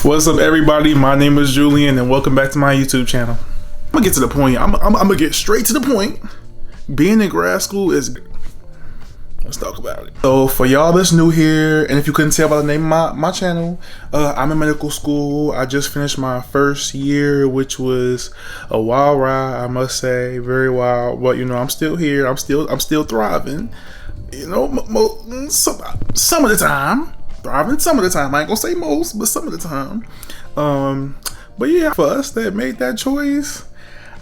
What's up, everybody? My name is Julian, and welcome back to my YouTube channel. I'm gonna get to the point. I'm gonna get straight to the point. Being in grad school is... Let's talk about it. So for y'all that's new here, and if you couldn't tell by the name of my channel, I'm in medical school. I just finished my first year, which was a wild ride, I must say, very wild. But you know, I'm still here. I'm still thriving. You know, some of the time. Thriving some of the time. I ain't gonna say most, but some of the time. But yeah, for us that made that choice,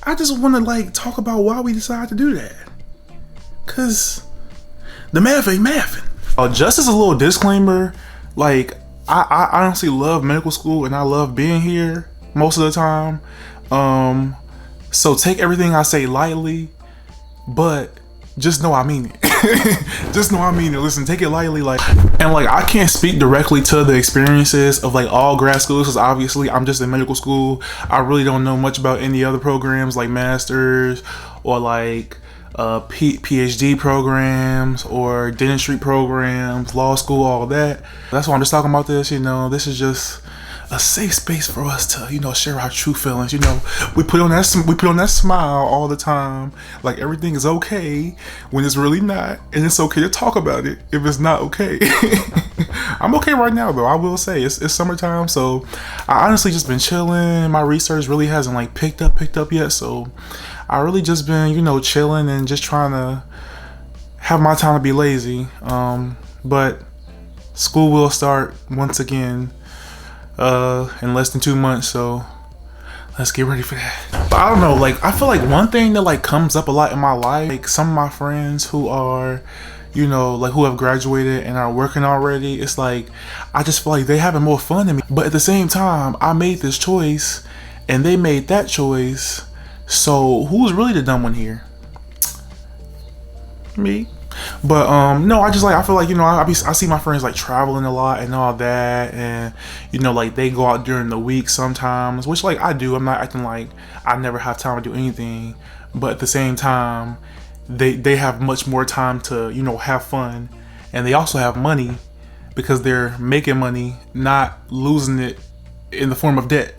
I just want to like talk about why we decided to do that. Cause the math ain't mathing. Just as a little disclaimer, like I honestly love medical school and I love being here most of the time. So take everything I say lightly, but just know I mean it. Just know I mean it. Listen, take it lightly, and I can't speak directly to the experiences of like all grad schools, because obviously I'm just in medical school. I really don't know much about any other programs like masters or like PhD programs or dentistry programs, law school, all that. That's why I'm just talking about this. You know, this is just a safe space for us to, you know, share our true feelings. You know, we put on that smile all the time, like everything is okay when it's really not, and it's okay to talk about it if it's not okay. I'm okay right now though. I will say it's summertime, so I honestly just been chilling. My research really hasn't like picked up yet, so I really just been, you know, chilling and just trying to have my time to be lazy. But school will start once again in less than 2 months, so let's get ready for that. But I don't know, like I feel like one thing that like comes up a lot in my life, like some of my friends who are, you know, like who have graduated and are working already, it's like I just feel like they having more fun than me. But at the same time, I made this choice and they made that choice, so who's really the dumb one here? Me. But no, I feel like, you know, I see my friends like traveling a lot and all that, and you know, like they go out during the week sometimes, which like I do. I'm not acting like I never have time to do anything, but at the same time they have much more time to, you know, have fun, and they also have money because they're making money, not losing it in the form of debt.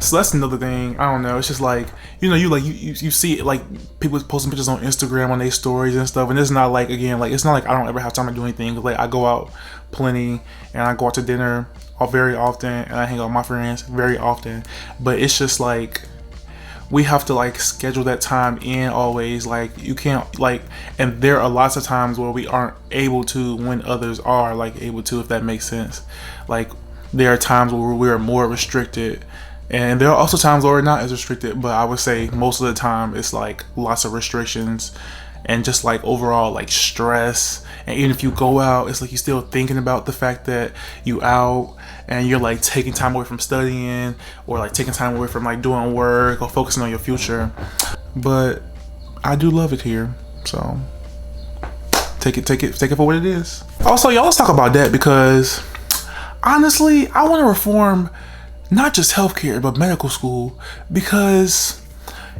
So that's another thing. I don't know, it's just like, you know, you see it, like people posting pictures on Instagram on their stories and stuff, and it's not like, again, like it's not like I don't ever have time to do anything. Like I go out plenty and I go out to dinner very often and I hang out with my friends very often, but it's just like we have to like schedule that time in always. Like you can't like, and there are lots of times where we aren't able to when others are like able to, if that makes sense. Like there are times where we're more restricted, and there are also times where we're not as restricted, but I would say most of the time it's like lots of restrictions and just like overall like stress. And even if you go out, it's like you're still thinking about the fact that you out, and you're like taking time away from studying, or like taking time away from like doing work or focusing on your future. But I do love it here, so take it for what it is. Also, y'all, let's talk about that, because honestly, I want to reform not just healthcare, but medical school, because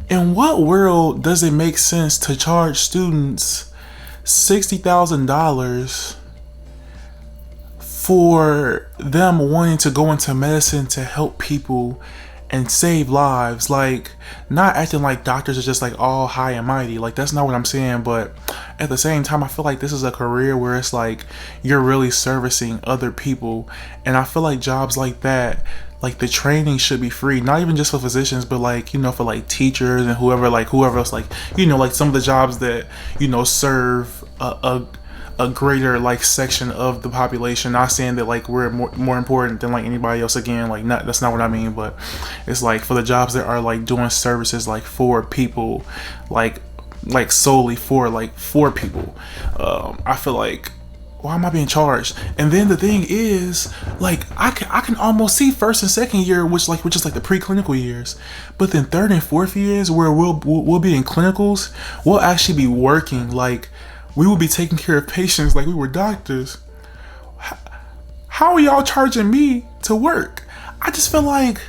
in what world does it make sense to charge students $60,000 for them wanting to go into medicine to help people and save lives? Like, not acting like doctors are just like all high and mighty, like that's not what I'm saying, but at the same time I feel like this is a career where it's like you're really servicing other people, and I feel like jobs like that, like the training should be free, not even just for physicians, but like, you know, for like teachers and whoever else, like, you know, like some of the jobs that, you know, serve a greater like section of the population. Not saying that like we're more important than like anybody else, again, like that's not what I mean, but it's like for the jobs that are like doing services like for people, like solely for people, I feel like, why am I being charged? And then the thing is, like I can almost see first and second year, which is like the preclinical years, but then third and fourth years where we'll be in clinicals, we'll actually be working, like we will be taking care of patients like we were doctors. How are y'all charging me to work? I just feel like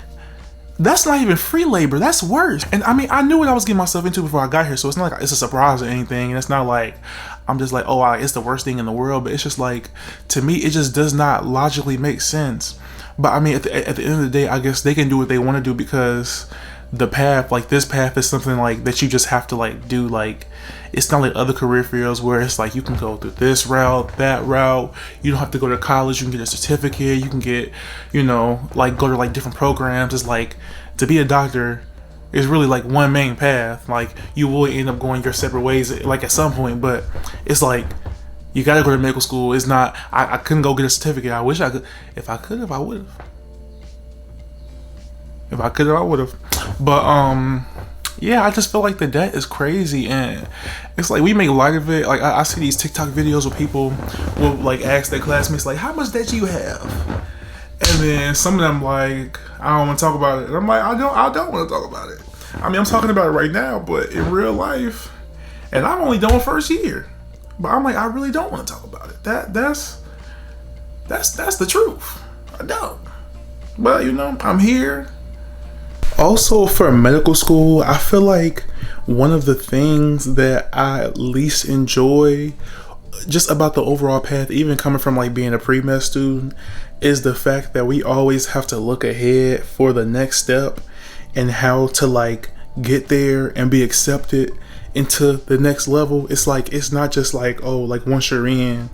that's not even free labor, that's worse. And I mean, I knew what I was getting myself into before I got here, so it's not like it's a surprise or anything, and it's not like I'm just like, oh, it's the worst thing in the world, but it's just like, to me, it just does not logically make sense. But I mean, at the end of the day, I guess they can do what they want to do, because the path, like this path, is something like that you just have to like do. Like, it's not like other career fields where it's like you can go through this route, that route. You don't have to go to college. You can get a certificate. You can get, you know, like go to like different programs. It's like, to be a doctor is really like one main path. Like, you will end up going your separate ways like at some point, but it's like you gotta go to medical school. It's not, I couldn't go get a certificate. I wish I could. If I could have, I would have. If I could have, I would have. But yeah, I just feel like the debt is crazy, and it's like we make light of it. Like, I see these TikTok videos where people will like ask their classmates like, how much debt do you have? And then some of them like, I don't want to talk about it. And I'm like, I don't want to talk about it. I mean, I'm talking about it right now, but in real life, and I'm only doing first year, but I'm like, I really don't want to talk about it. That's the truth. I don't. But you know, I'm here. Also, for medical school, I feel like one of the things that I least enjoy just about the overall path, even coming from like being a pre-med student, is the fact that we always have to look ahead for the next step and how to like get there and be accepted into the next level. It's like, it's not just like, oh, like once you're in,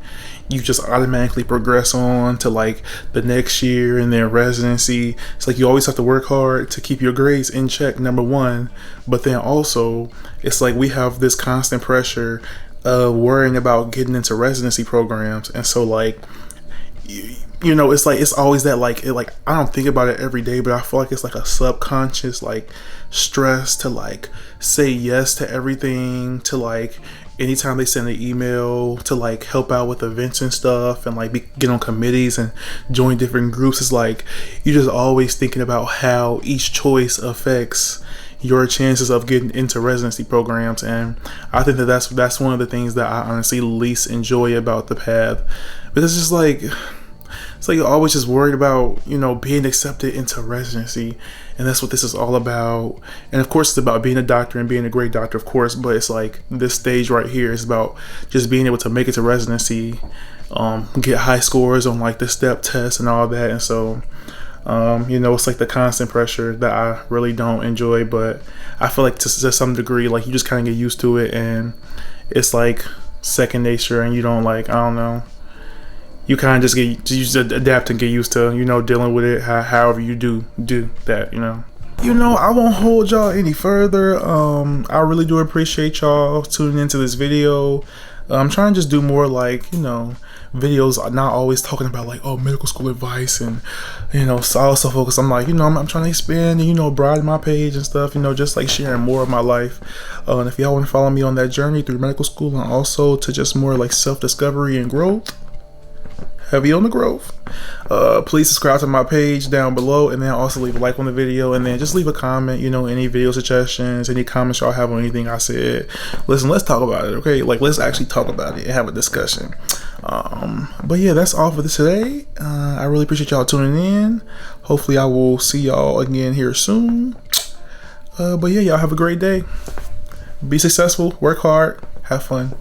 you just automatically progress on to like the next year and then residency. It's like you always have to work hard to keep your grades in check, number one, but then also it's like we have this constant pressure of worrying about getting into residency programs. And so like, you know, it's like, it's always that like, I don't think about it every day, but I feel like it's like a subconscious like stress to like say yes to everything, to like anytime they send an email to like help out with events and stuff, and like get on committees and join different groups. It's like you're just always thinking about how each choice affects your chances of getting into residency programs. And I think that that's one of the things that I honestly least enjoy about the path, because it's just like, it's like you're always just worried about, you know, being accepted into residency, and that's what this is all about. And of course, it's about being a doctor and being a great doctor, of course, but it's like this stage right here is about just being able to make it to residency, get high scores on like the step test and all that. And so, you know, it's like the constant pressure that I really don't enjoy, but I feel like to some degree, like you just kind of get used to it, and it's like second nature, and you don't like, I don't know, you kind of you just adapt and get used to, you know, dealing with it however you do that, you know. You know, I won't hold y'all any further. I really do appreciate y'all tuning into this video. I'm trying to just do more like, you know, videos, not always talking about like, oh, medical school advice, and you know, so I also focus, I'm like, you know, I'm trying to expand and, you know, broaden my page and stuff, you know, just like sharing more of my life. And if y'all want to follow me on that journey through medical school, and also to just more like self-discovery and growth, heavy on the growth, please subscribe to my page down below, and then also leave a like on the video, and then just leave a comment, you know, any video suggestions, any comments y'all have on anything I said. Listen, let's talk about it, okay? Like, let's actually talk about it and have a discussion. But yeah, that's all for this today. I really appreciate y'all tuning in. Hopefully I will see y'all again here soon. But yeah, y'all have a great day. Be successful, work hard, have fun.